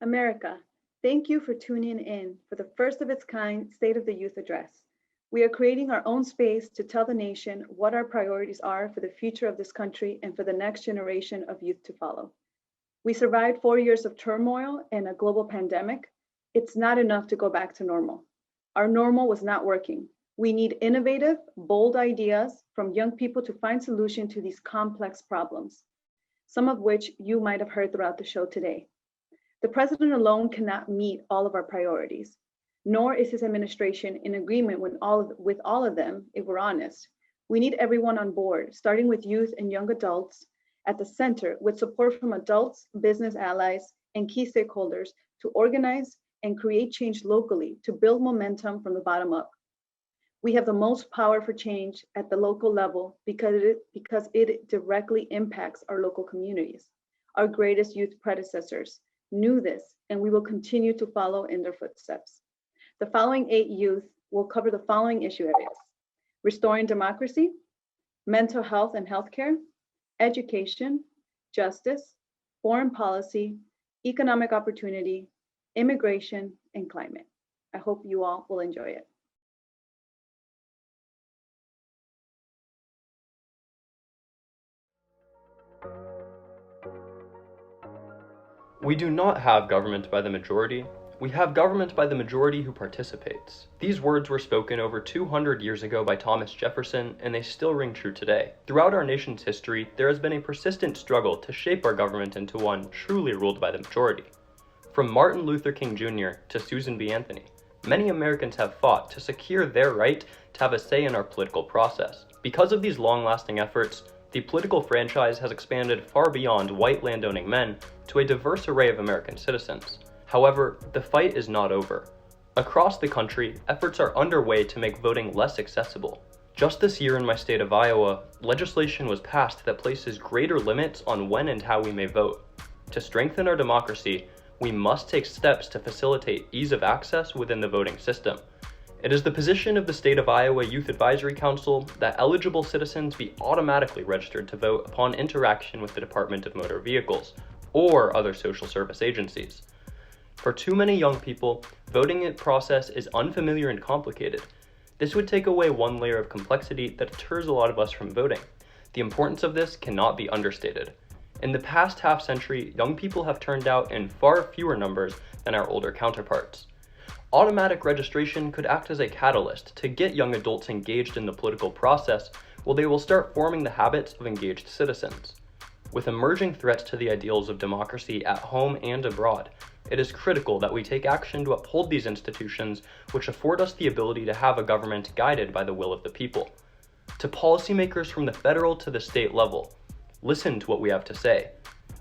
America, thank you for tuning in for the first of its kind State of the Youth Address. We are creating our own space to tell the nation what our priorities are for the future of this country and for the next generation of youth to follow. We survived 4 years of turmoil and a global pandemic. It's not enough to go back to normal. Our normal was not working. We need innovative, bold ideas from young people to find solutions to these complex problems, some of which you might have heard throughout the show today. The president alone cannot meet all of our priorities, nor is his administration in agreement with all of them, if we're honest. We need everyone on board, starting with youth and young adults at the center, with support from adults, business allies, and key stakeholders to organize and create change locally to build momentum from the bottom up. We have the most power for change at the local level because it directly impacts our local communities. Our greatest youth predecessors knew this, and we will continue to follow in their footsteps. The following 8 youth will cover the following issue areas: restoring democracy, mental health and healthcare, education, justice, foreign policy, economic opportunity, immigration, and climate. I hope you all will enjoy it. We do not have government by the majority. We have government by the majority who participates. These words were spoken over 200 years ago by Thomas Jefferson, and they still ring true today. Throughout our nation's history, there has been a persistent struggle to shape our government into one truly ruled by the majority. From Martin Luther King Jr. to Susan B. Anthony, many Americans have fought to secure their right to have a say in our political process. Because of these long-lasting efforts, the political franchise has expanded far beyond white landowning men to a diverse array of American citizens. However, the fight is not over. Across the country, efforts are underway to make voting less accessible. Just this year in my state of Iowa, legislation was passed that places greater limits on when and how we may vote. To strengthen our democracy, we must take steps to facilitate ease of access within the voting system. It is the position of the State of Iowa Youth Advisory Council that eligible citizens be automatically registered to vote upon interaction with the Department of Motor Vehicles or other social service agencies. For too many young people, voting process is unfamiliar and complicated. This would take away one layer of complexity that deters a lot of us from voting. The importance of this cannot be understated. In the past half century, young people have turned out in far fewer numbers than our older counterparts. Automatic registration could act as a catalyst to get young adults engaged in the political process, while they will start forming the habits of engaged citizens. With emerging threats to the ideals of democracy at home and abroad, it is critical that we take action to uphold these institutions which afford us the ability to have a government guided by the will of the people. To policymakers from the federal to the state level, listen to what we have to say.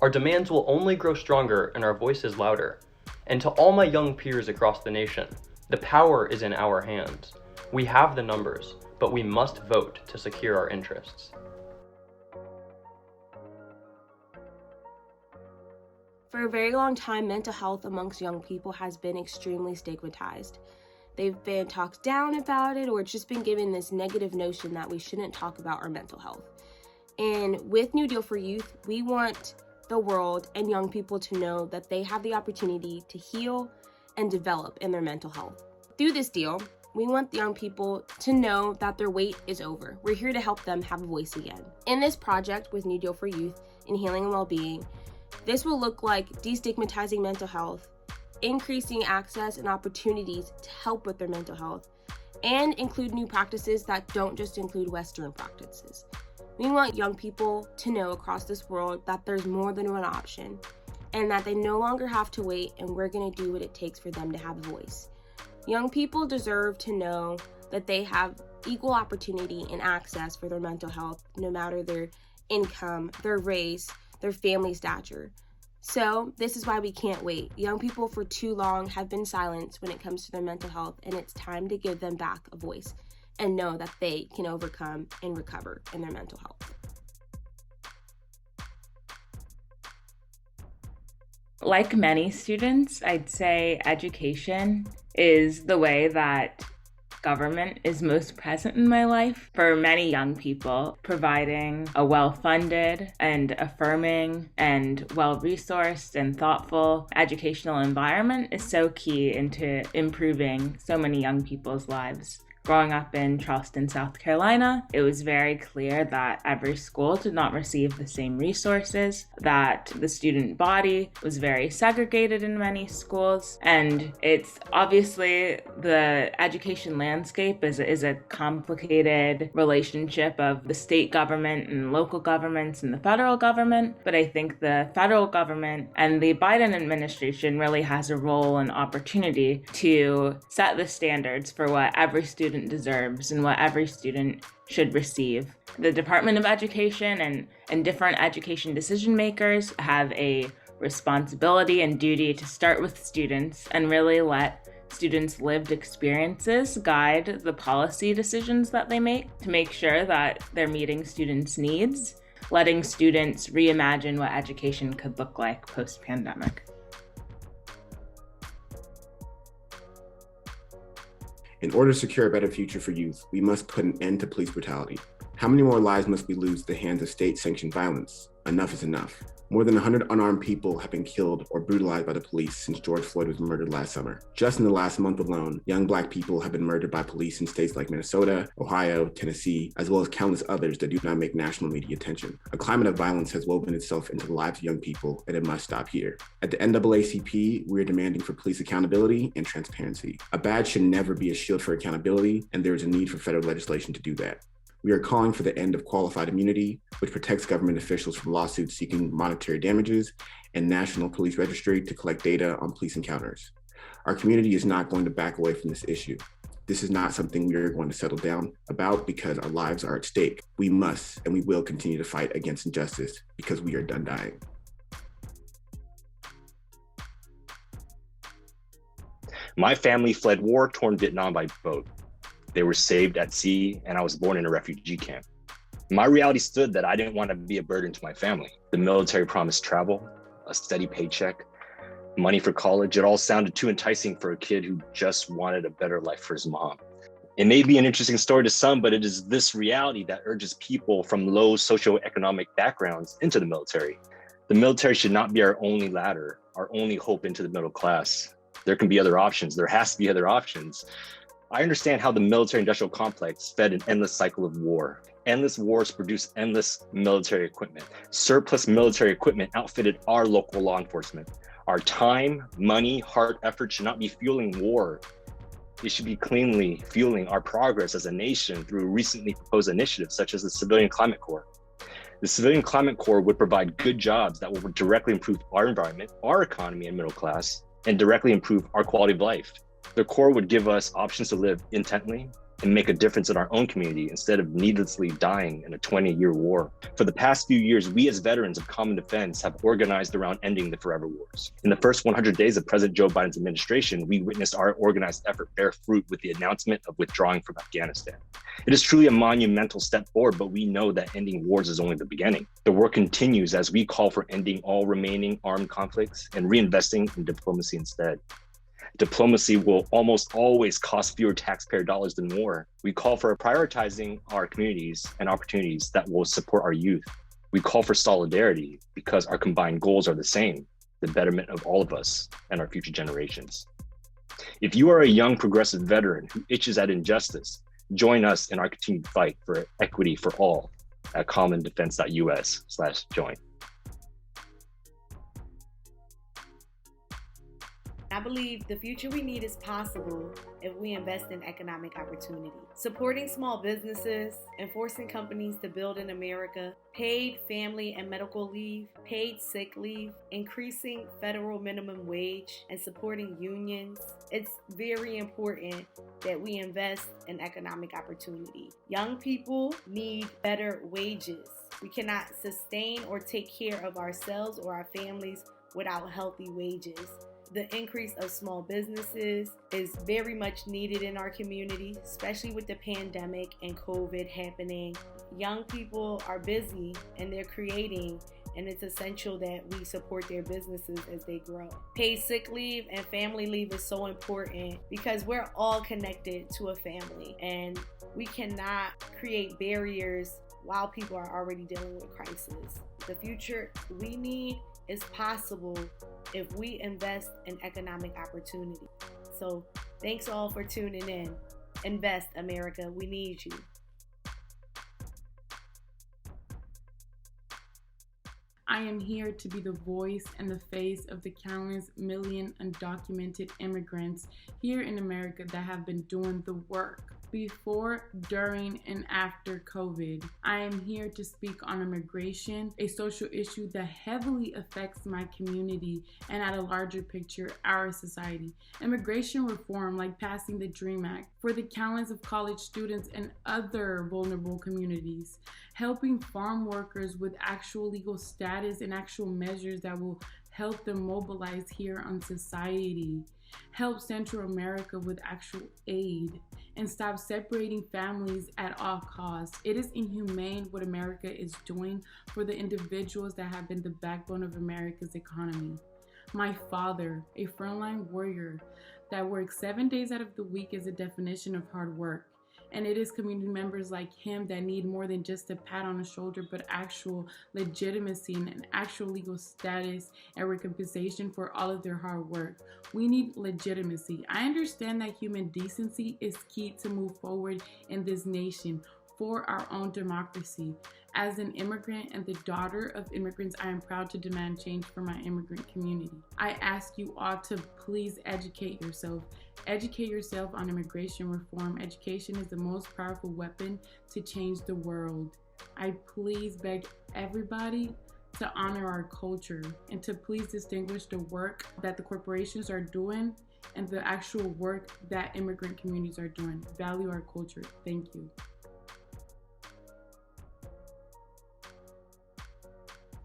Our demands will only grow stronger and our voices louder. And to all my young peers across the nation, the power is in our hands. We have the numbers, but we must vote to secure our interests. For a very long time, mental health amongst young people has been extremely stigmatized. They've been talked down about it, or it's just been given this negative notion that we shouldn't talk about our mental health. And with New Deal for Youth, we want the world and young people to know that they have the opportunity to heal and develop in their mental health. Through this deal, we want the young people to know that their wait is over. We're here to help them have a voice again. In this project with New Deal for Youth in Healing and Wellbeing, this will look like destigmatizing mental health, increasing access and opportunities to help with their mental health, and include new practices that don't just include Western practices. We want young people to know across this world that there's more than one option and that they no longer have to wait, and we're going to do what it takes for them to have a voice. Young people deserve to know that they have equal opportunity and access for their mental health, no matter their income, their race, their family stature. So this is why we can't wait. Young people for too long have been silenced when it comes to their mental health, and it's time to give them back a voice and know that they can overcome and recover in their mental health. Like many students, I'd say education is the way that government is most present in my life. For many young people, providing a well-funded and affirming and well-resourced and thoughtful educational environment is so key into improving so many young people's lives. Growing up in Charleston, South Carolina, it was very clear that every school did not receive the same resources, that the student body was very segregated in many schools, and it's obviously the education landscape is a complicated relationship of the state government and local governments and the federal government, but I think the federal government and the Biden administration really has a role and opportunity to set the standards for what every student deserves and what every student should receive. The Department of Education and different education decision makers have a responsibility and duty to start with students and really let students' lived experiences guide the policy decisions that they make to make sure that they're meeting students' needs, letting students reimagine what education could look like post-pandemic. In order to secure a better future for youth, we must put an end to police brutality. How many more lives must we lose at the hands of state-sanctioned violence? Enough is enough. More than 100 unarmed people have been killed or brutalized by the police since George Floyd was murdered last summer. Just in the last month alone, young Black people have been murdered by police in states like Minnesota, Ohio, Tennessee, as well as countless others that do not make national media attention. A climate of violence has woven itself into the lives of young people, and it must stop here. At the NAACP, we are demanding for police accountability and transparency. A badge should never be a shield for accountability, and there is a need for federal legislation to do that. We are calling for the end of qualified immunity, which protects government officials from lawsuits seeking monetary damages, and National Police Registry to collect data on police encounters. Our community is not going to back away from this issue. This is not something we are going to settle down about because our lives are at stake. We must and we will continue to fight against injustice because we are done dying. My family fled war-torn Vietnam by boat. They were saved at sea, and I was born in a refugee camp. My reality stood that I didn't want to be a burden to my family. The military promised travel, a steady paycheck, money for college. It all sounded too enticing for a kid who just wanted a better life for his mom. It may be an interesting story to some, but it is this reality that urges people from low socioeconomic backgrounds into the military. The military should not be our only ladder, our only hope into the middle class. There can be other options. There has to be other options. I understand how the military-industrial complex fed an endless cycle of war. Endless wars produce endless military equipment. Surplus military equipment outfitted our local law enforcement. Our time, money, hard effort should not be fueling war. It should be cleanly fueling our progress as a nation through recently proposed initiatives such as the Civilian Climate Corps. The Civilian Climate Corps would provide good jobs that will directly improve our environment, our economy and middle class, and directly improve our quality of life. The Corps would give us options to live intently and make a difference in our own community instead of needlessly dying in a 20-year war. For the past few years, we as veterans of common defense have organized around ending the forever wars. In the first 100 days of President Joe Biden's administration, we witnessed our organized effort bear fruit with the announcement of withdrawing from Afghanistan. It is truly a monumental step forward, but we know that ending wars is only the beginning. The work continues as we call for ending all remaining armed conflicts and reinvesting in diplomacy instead. Diplomacy will almost always cost fewer taxpayer dollars than war. We call for prioritizing our communities and opportunities that will support our youth. We call for solidarity because our combined goals are the same, the betterment of all of us and our future generations. If you are a young progressive veteran who itches at injustice, join us in our continued fight for equity for all at commondefense.us/join. I believe the future we need is possible if we invest in economic opportunity. Supporting small businesses, enforcing companies to build in America, paid family and medical leave, paid sick leave, increasing federal minimum wage, and supporting unions. It's very important that we invest in economic opportunity. Young people need better wages. We cannot sustain or take care of ourselves or our families without healthy wages. The increase of small businesses is very much needed in our community, especially with the pandemic and COVID happening. Young people are busy and they're creating and it's essential that we support their businesses as they grow. Paid sick leave and family leave is so important because we're all connected to a family, and we cannot create barriers while people are already dealing with crisis. The future we need is possible if we invest in economic opportunity. So thanks all for tuning in. Invest, America. We need you. I am here to be the voice and the face of the countless million undocumented immigrants here in America that have been doing the work before, during, and after COVID. I am here to speak on immigration, a social issue that heavily affects my community and at a larger picture, our society. Immigration reform, like passing the DREAM Act, for the countless of college students and other vulnerable communities. Helping farm workers with actual legal status and actual measures that will help them mobilize here on society. Help Central America with actual aid and stop separating families at all costs. It is inhumane what America is doing for the individuals that have been the backbone of America's economy. My father, a frontline warrior that works 7 days out of the week, is a definition of hard work. And it is community members like him that need more than just a pat on the shoulder, but actual legitimacy and an actual legal status and recompension for all of their hard work. We need legitimacy. I understand that human decency is key to move forward in this nation for our own democracy. As an immigrant and the daughter of immigrants, I am proud to demand change for my immigrant community. I ask you all to please educate yourself. Educate yourself on immigration reform. Education is the most powerful weapon to change the world. I please beg everybody to honor our culture and to please distinguish the work that the corporations are doing and the actual work that immigrant communities are doing. Value our culture. Thank you.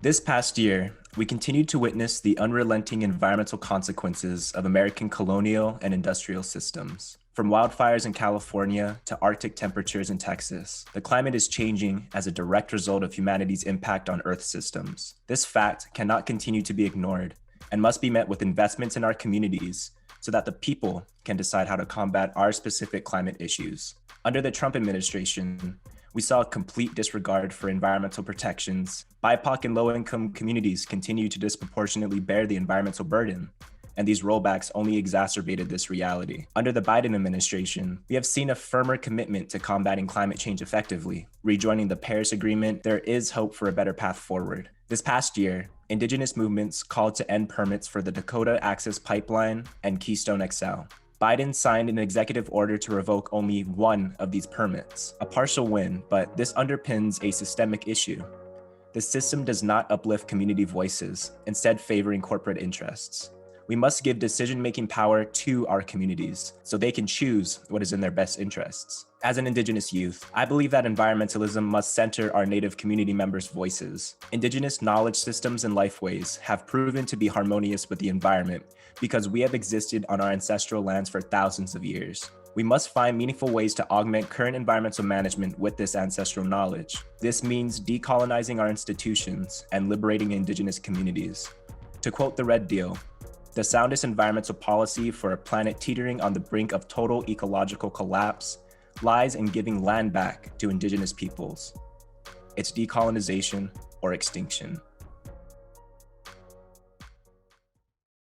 This past year, we continued to witness the unrelenting environmental consequences of American colonial and industrial systems. From wildfires in California to Arctic temperatures in Texas, the climate is changing as a direct result of humanity's impact on Earth systems. This fact cannot continue to be ignored and must be met with investments in our communities so that the people can decide how to combat our specific climate issues. Under the Trump administration, we saw a complete disregard for environmental protections. BIPOC and low-income communities continue to disproportionately bear the environmental burden, and these rollbacks only exacerbated this reality. Under the Biden administration, we have seen a firmer commitment to combating climate change effectively. Rejoining the Paris Agreement, there is hope for a better path forward. This past year, Indigenous movements called to end permits for the Dakota Access Pipeline and Keystone XL. Biden signed an executive order to revoke only one of these permits. A partial win, but this underpins a systemic issue. The system does not uplift community voices, instead favoring corporate interests. We must give decision-making power to our communities so they can choose what is in their best interests. As an Indigenous youth, I believe that environmentalism must center our Native community members' voices. Indigenous knowledge systems and lifeways have proven to be harmonious with the environment because we have existed on our ancestral lands for thousands of years. We must find meaningful ways to augment current environmental management with this ancestral knowledge. This means decolonizing our institutions and liberating Indigenous communities. To quote the Red Deal, "The soundest environmental policy for a planet teetering on the brink of total ecological collapse lies in giving land back to Indigenous peoples. It's decolonization or extinction."